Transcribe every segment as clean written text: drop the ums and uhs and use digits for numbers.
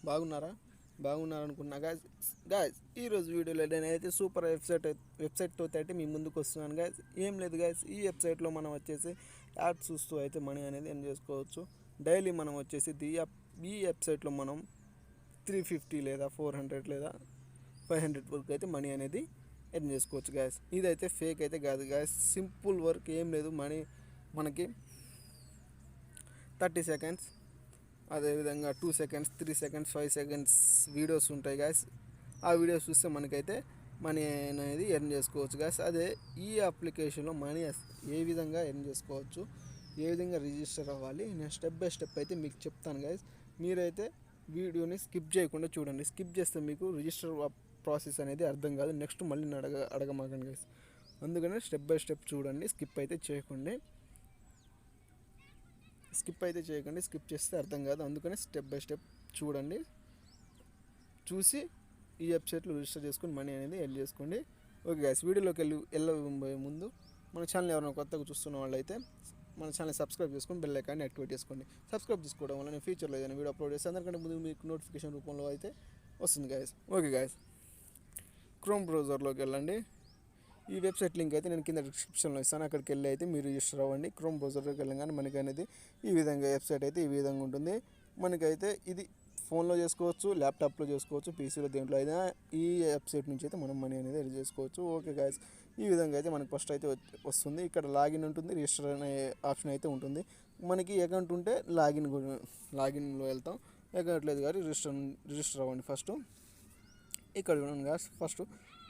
బాగున్నారా బాగున్నారనుకున్నా గాయస్. ఈరోజు వీడియోలో నేనైతే సూపర్ వెబ్సైట్తో అయితే మీ ముందుకు వస్తున్నాను గాయస్. ఏం లేదు గాయస్, ఈ వెబ్సైట్లో మనం వచ్చేసి యాడ్స్ చూస్తూ అయితే మనీ అనేది ఎర్న్ చేసుకోవచ్చు. డైలీ మనం వచ్చేసి ఈ వెబ్సైట్లో మనం 350 లేదా 400 లేదా 500 వరకు అయితే మనీ అనేది ఎర్న్ చేసుకోవచ్చు గాయస్. ఇదైతే ఫేక్ అయితే కాదు గాయస్, సింపుల్ వర్క్. ఏం లేదు, మనకి 30 సెకండ్స్, అదేవిధంగా 2 సెకండ్స్, 3 సెకండ్స్, 5 సెకండ్స్ వీడియోస్ ఉంటాయి గాయస్. ఆ వీడియోస్ చూస్తే మనకైతే మనీ అనేది ఎర్న్ చేసుకోవచ్చు గాయస్. అదే ఈ అప్లికేషన్లో మనీ ఏ విధంగా ఎర్న్ చేసుకోవచ్చు, ఏ విధంగా రిజిస్టర్ అవ్వాలి, నేను స్టెప్ బై స్టెప్ అయితే మీకు చెప్తాను గాయస్. మీరైతే వీడియోని స్కిప్ చేయకుండా చూడండి. స్కిప్ చేస్తే మీకు రిజిస్టర్ ప్రాసెస్ అనేది అర్థం కాదు. నెక్స్ట్ మళ్ళీ అడగమాకండి గాయస్. అందుకనే స్టెప్ బై స్టెప్ చూడండి, స్కిప్ అయితే చేయకండి. స్కిప్ చేస్తే అర్థం కాదు. అందుకని స్టెప్ బై స్టెప్ చూడండి. చూసి ఈ వెబ్సైట్లో రిజిస్టర్ చేసుకుని మనీ అనేది ఎర్న్ చేసుకోండి. ఓకే గైస్, వీడియోలోకి వెళ్ళబోయే ముందు మన ఛానల్ ఎవరైనా కొత్తగా చూస్తున్న వాళ్ళు అయితే మన ఛానల్ సబ్స్క్రైబ్ చేసుకొని బెల్ ఐకాన్ని యాక్టివేట్ చేసుకోండి. సబ్స్క్రైబ్ చేసుకోవడం వల్ల నేను ఫ్యూచర్లో ఏదైనా వీడియో అప్లోడ్ చేస్తే అందరికంటే ముందు మీకు నోటిఫికేషన్ రూపంలో అయితే వస్తుంది గైస్. ఓకే గైస్, క్రోమ్ బ్రౌజర్లోకి వెళ్ళండి. ఈ వెబ్సైట్ లింక్ అయితే నేను కింద డిస్క్రిప్షన్లో ఇస్తాను. అక్కడికి వెళ్ళి అయితే మీరు రిజిస్టర్ అవ్వండి. క్రోమ్ బ్రౌజర్లోకి వెళ్ళగానే మనకి అనేది ఈ విధంగా వెబ్సైట్ అయితే ఈ విధంగా ఉంటుంది. మనకైతే ఇది ఫోన్లో చేసుకోవచ్చు, ల్యాప్టాప్లో చేసుకోవచ్చు, పీసీలో, దేంట్లో అయినా ఈ వెబ్సైట్ నుంచి అయితే మనం మనీ అనేది ఎర్న్ చేసుకోవచ్చు. ఓకే గాయస్, ఈ విధంగా అయితే మనకి ఫస్ట్ అయితే వస్తుంది. ఇక్కడ లాగిన్ ఉంటుంది, రిజిస్టర్ అనే ఆప్షన్ అయితే ఉంటుంది. మనకి అకౌంట్ ఉంటే లాగిన్లో వెళ్తాం. అకౌంట్ లేదు కానీ రిజిస్టర్ అవ్వండి. ఫస్ట్ ఇక్కడ చూడండి గాయస్, ఫస్ట్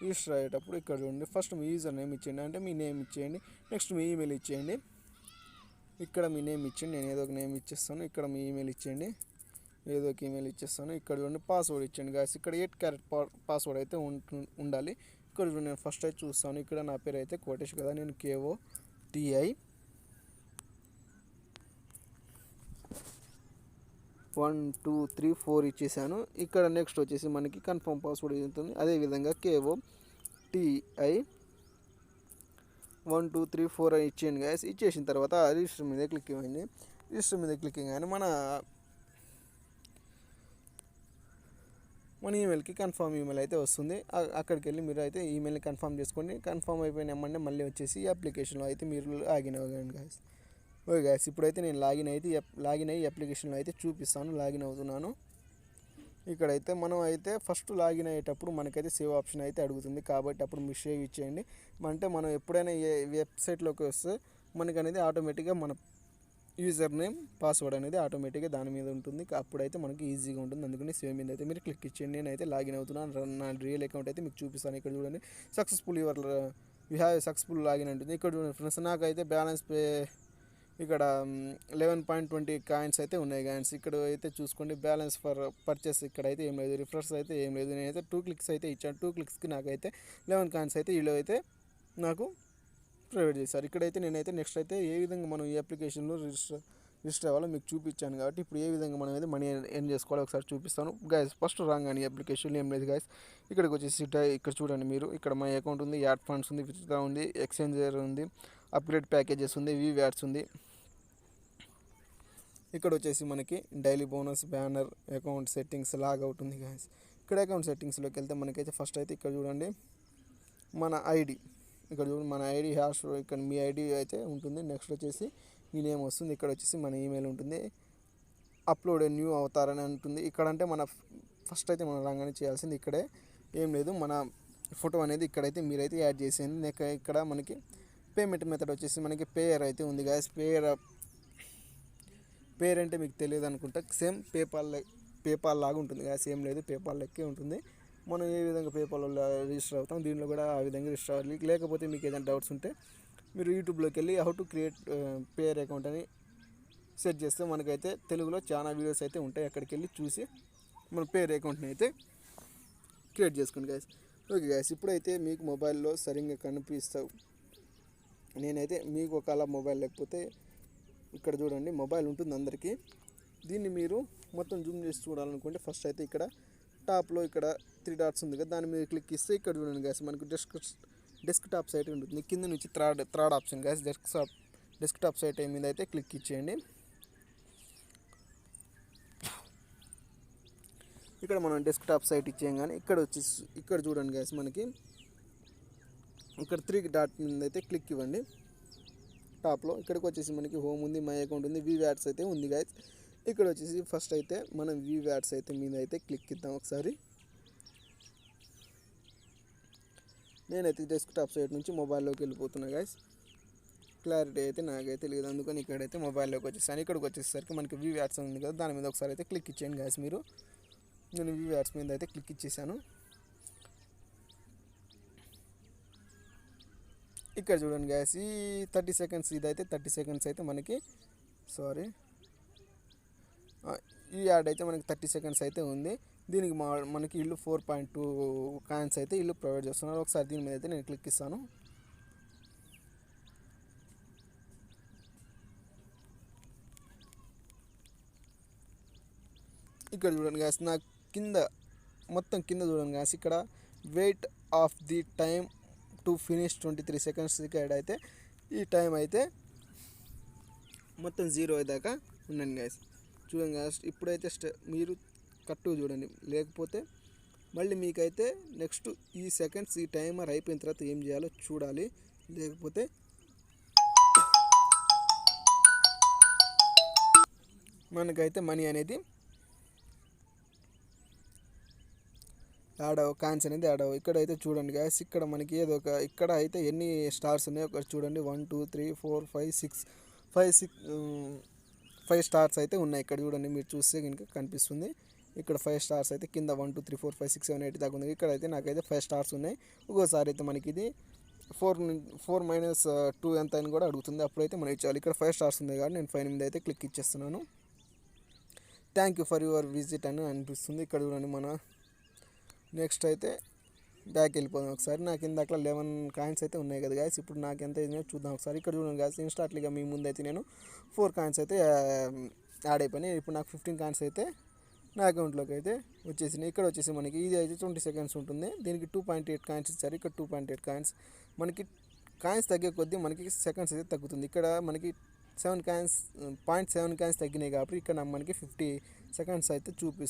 రిజిస్టర్ అయ్యేటప్పుడు ఇక్కడ చూడండి. ఫస్ట్ మీ యూజర్ నేమ్ ఇచ్చేయండి, అంటే మీ నేమ్ ఇచ్చేయండి. నెక్స్ట్ మీ ఈమెయిల్ ఇచ్చేయండి. ఇక్కడ మీ నేమ్ ఇచ్చేయండి, నేను ఏదో ఒక నేమ్ ఇచ్చేస్తాను. ఇక్కడ మీ ఈమెయిల్ ఇచ్చేయండి, ఏదో ఒక ఈమెయిల్ ఇచ్చేస్తాను. ఇక్కడ చూడండి పాస్వర్డ్ ఇచ్చేయండి గాయస్. ఇక్కడ 8 క్యారెట్ పాస్వర్డ్ అయితే ఉండాలి. ఇక్కడ చూడండి, నేను ఫస్ట్ అయితే చూస్తాను. ఇక్కడ నా పేరు అయితే కోటేష్ కదా, నేను KOTI 1 2 3 4 ఇచ్చేసాను. ఇక్కడ నెక్స్ట్ వచ్చేసి మనకి కన్ఫర్మ్ పాస్వర్డ్ ఉంటుంది. అదేవిధంగా KOTI 1 2 3 4 అని ఇచ్చేయండి గాయస్. ఇచ్చేసిన తర్వాత రిజిస్టర్ మీద క్లిక్ ఇవ్వండి. రిజిస్టర్ మీద క్లిక్ ఇవ్వగానే మన ఈమెయిల్కి కన్ఫర్మ్ ఈమెయిల్ అయితే వస్తుంది. అక్కడికి వెళ్ళి మీరు అయితే ఈమెయిల్ని కన్ఫర్మ్ చేసుకోండి. కన్ఫర్మ్ అయిపోయిన ఏమన్నా మళ్ళీ వచ్చేసి ఈ అప్లికేషన్లో అయితే మీరు లాగిన్ అవ్వగలండి గాయస్. ఓకే గాయస్, ఇప్పుడైతే నేను లాగిన్ అయ్యి అప్లికేషన్లో అయితే చూపిస్తాను. లాగిన్ అవుతున్నాను. ఇక్కడైతే మనం అయితే ఫస్ట్ లాగిన్ అయ్యేటప్పుడు మనకైతే సేవ్ ఆప్షన్ అయితే అడుగుతుంది. కాబట్టి అప్పుడు మీరు సేవ్ ఇచ్చేయండి. అంటే మనం ఎప్పుడైనా ఏ వెబ్సైట్లోకి వస్తే మనకి అనేది ఆటోమేటిక్గా మన యూజర్ నేమ్, పాస్వర్డ్ అనేది ఆటోమేటిక్గా దాని మీద ఉంటుంది. అప్పుడైతే మనకి ఈజీగా ఉంటుంది. అందుకని సేవ్ మీద అయితే మీరు క్లిక్ ఇచ్చేయండి. నేనైతే లాగిన్ అవుతున్నాను. నా రియల్ అకౌంట్ అయితే మీకు చూపిస్తాను. ఇక్కడ చూడండి, యూ హ్యావ్ సక్సెస్ఫుల్ లాగిన్ ఉంటుంది. ఇక్కడ చూడండి ఫ్రెండ్స్, నాకైతే బ్యాలెన్స్ ఇక్కడ 11.20 కాయిన్స్ అయితే ఉన్నాయి కాయిన్స్. ఇక్కడ అయితే చూసుకోండి, బ్యాలెన్స్ ఫర్ పర్చేస్ ఇక్కడ అయితే ఏం లేదు, రిఫ్రెష్ అయితే ఏం లేదు. నేనైతే 2 క్లిక్స్ అయితే ఇచ్చాను. 2 క్లిక్స్కి నాకైతే 11 కాయిన్స్ అయితే వీళ్ళు అయితే నాకు ప్రొవైడ్ చేశారు. ఇక్కడైతే నేనైతే నెక్స్ట్ అయితే ఏ విధంగా మనం ఈ అప్లికేషన్లో రిజిస్టర్ అవ్వాలో మీకు చూపించాను. కాబట్టి ఇప్పుడు ఏ విధంగా మనం అయితే మనీ ఎర్న్ చేసుకోవాలో ఒకసారి చూపిస్తాను గైస్. ఫస్ట్ రాగానే ఈ అప్లికేషన్లో ఏం లేదు గైస్. ఇక్కడికి వచ్చేసి ఇక్కడ చూడండి మీరు, ఇక్కడ మై అకౌంట్ ఉంది, యాడ్ ఫండ్స్ ఉంది, విత్డ్రా ఉంది, ఎక్స్చేంజర్ ఉంది, అప్గ్రేడ్ ప్యాకేజెస్ ఉంది, వ్యూ యాడ్స్ ఉంది. ఇక్కడ వచ్చేసి మనకి daily bonus, banner, account settings, logout ఉంది గైస్. ఇక్కడ అకౌంట్ సెట్టింగ్స్లోకి వెళ్తే మనకైతే ఫస్ట్ అయితే ఇక్కడ చూడండి మన ఐడి, ఇక్కడ చూడండి మన ఐడి హ్యాష్, ఇక్కడ మీ ఐడి అయితే ఉంటుంది. నెక్స్ట్ వచ్చేసి మీ నేమ్ వస్తుంది. ఇక్కడ వచ్చేసి మన ఈమెయిల్ ఉంటుంది. అప్లోడ్ న్యూ అవుతారని ఉంటుంది. ఇక్కడ అంటే మన ఫస్ట్ అయితే మనం రాగానే చేయాల్సింది ఇక్కడే ఏం లేదు, మన ఫోటో అనేది ఇక్కడైతే మీరైతే యాడ్ చేసేయండి. ఇక్కడ మనకి పేమెంట్ మెథడ్ వచ్చేసి మనకి పేయర్ అయితే ఉంది గాయస్. పేర్ అంటే మీకు తెలియదు అనుకుంటా, సేమ్ పేపాల్ లాగా ఉంటుంది గాయస్. ఏం లేదు, పేపాల్ లెక్కే ఉంటుంది. మనం ఏ విధంగా పేపాల్లో రిజిస్టర్ అవుతాం, దీనిలో కూడా ఆ విధంగా రిజిస్టర్ అవ్వాలి. లేకపోతే మీకు ఏదైనా డౌట్స్ ఉంటే మీరు యూట్యూబ్లోకి వెళ్ళి how to create pair account అని సెర్చ్ చేస్తే మనకైతే తెలుగులో చాలా వీడియోస్ అయితే ఉంటాయి. అక్కడికి వెళ్ళి చూసి మన పేర్ అకౌంట్ని అయితే క్రియేట్ చేసుకోండి గాయస్. ఓకే గాయస్, ఇప్పుడైతే మీకు మొబైల్లో సరిగ్గా కనిపిస్తావు. నేనైతే మీకు ఒకవేళ మొబైల్ లేకపోతే ఇక్కడ చూడండి మొబైల్ ఉంటుంది అందరికీ. దీన్ని మీరు మొత్తం జూమ్ చేసి చూడాలనుకుంటే ఫస్ట్ అయితే ఇక్కడ టాప్లో ఇక్కడ 3 డాట్స్ ఉంది కదా, దాని మీద క్లిక్ ఇస్తే ఇక్కడ చూడండి గాయస్ మనకు డెస్క్టాప్ సైట్ ఉంటుంది. కింద నుంచి third option guys, desktop site మీద అయితే క్లిక్ ఇచ్చేయండి. ఇక్కడ మనం డెస్క్టాప్ సైట్ ఇచ్చేయంగానే ఇక్కడ వచ్చేసి ఇక్కడ చూడండి గైస్, మనకి ఇక్కడ 3 డాట్ మీద అయితే క్లిక్ ఇవ్వండి టాప్లో. ఇక్కడికి వచ్చేసి మనకి హోమ్ ఉంది, మై అకౌంట్ ఉంది, వివ్ యాడ్స్ అయితే ఉంది గైస్. ఇక్కడ వచ్చేసి ఫస్ట్ అయితే మనం వివ్ యాడ్స్ అయితే మీద అయితే క్లిక్ ఇద్దాం ఒకసారి. నేనైతే డెస్క్టాప్ సైట్ నుంచి మొబైల్లోకి వెళ్ళిపోతున్నా గైస్. క్లారిటీ అయితే నాకైతే లేదు, అందుకని ఇక్కడైతే మొబైల్లోకి వచ్చేసాను. ఇక్కడికి వచ్చేసరికి మనకి వివ్ యాడ్స్ ఉంది కదా, దాని మీద ఒకసారి అయితే క్లిక్ ఇచ్చేయండి గైస్ మీరు. నేను వివ్ యాడ్స్ మీద అయితే క్లిక్ ఇచ్చేసాను. ఇక్కడ చూడండి గ్యాస్, ఈ 30 సెకండ్స్ ఇదైతే 30 సెకండ్స్ అయితే మనకి ఈ యాడ్ అయితే మనకి 30 సెకండ్స్ అయితే ఉంది. దీనికి మనకి ఇల్లు 4.2 కాయిన్స్ అయితే ఇల్లు ప్రొవైడ్ చేస్తున్నారు. ఒకసారి దీని మీద అయితే నేను క్లిక్ ఇస్తాను. ఇక్కడ చూడండి గ్యాస్, నాకు మొత్తం కింద చూడండి గ్యాస్, ఇక్కడ weight of the time to finish 23 seconds add అయితే ఈ టైం అయితే మొత్తం 0 అయ్యేదాకా ఉండండి గ్యాస్. చూడండి గ్యాస్, ఇప్పుడైతే మీరు కరెక్ట్గా చూడండి, లేకపోతే మళ్ళీ మీకైతే నెక్స్ట్ ఈ సెకండ్స్ ఈ టైమర్ అయిపోయిన తర్వాత ఏం చేయాలో చూడాలి. లేకపోతే మనకైతే మనీ అనేది కాయిన్స్ అనేది యాడ్ అవ్వవు. ఇక్కడైతే చూడండి గ్యాస్, ఇక్కడ మనకి ఏదో ఇక్కడ అయితే ఎన్ని స్టార్స్ ఉన్నాయో ఒకటి చూడండి. 1 2 3 4 5 6 5 స్టార్స్ అయితే ఉన్నాయి. ఇక్కడ చూడండి, మీరు చూస్తే కనుక కనిపిస్తుంది. ఇక్కడ 5 స్టార్స్ అయితే కింద 1 2 3 4 5 6 7 8 దాకా ఉంది. ఇక్కడైతే నాకైతే 5 స్టార్స్ ఉన్నాయి. ఒక్కోసారి అయితే మనకి ఇది 4 మైనస్ 2 ఎంత అని కూడా అడుగుతుంది. అప్పుడైతే మనం ఇచ్చాలి. ఇక్కడ 5 స్టార్స్ ఉంది కాబట్టి నేను 5 మీద అయితే క్లిక్ ఇచ్చేస్తున్నాను. Thank you for your visit అని అనిపిస్తుంది. ఇక్కడ చూడండి, మన నెక్స్ట్ అయితే బ్యాక్ వెళ్ళిపోదాం ఒకసారి. నాకు ఇందాక 11 కాయిన్స్ అయితే ఉన్నాయి కదా గాయస్, ఇప్పుడు నాకు ఎంత అయినాయో చూద్దాం ఒకసారి. ఇక్కడ చూడండి గాయస్, ఇన్స్టాంట్లీగా మీ ముందు అయితే నేను 4 కాయిన్స్ అయితే యాడ్ అయిపోయినాయి. ఇప్పుడు నాకు 15 కాయిన్స్ అయితే నా అకౌంట్లోకి అయితే వచ్చేసినాయి. ఇక్కడ వచ్చేసి మనకి ఇది అయితే 20 సెకండ్స్ ఉంటుంది. దీనికి 2.8 కాయిన్స్ ఇచ్చారు. ఇక్కడ 2.8 కాయిన్స్. మనకి కాయిన్స్ తగ్గే కొద్దీ మనకి సెకండ్స్ అయితే తగ్గుతుంది. ఇక్కడ మనకి 7 కాయిన్స్ 0.7 కాయిన్స్ తగ్గినాయి కాబట్టి ఇక్కడ మనకి 50 సెకండ్స్ అయితే చూపిస్తుంది.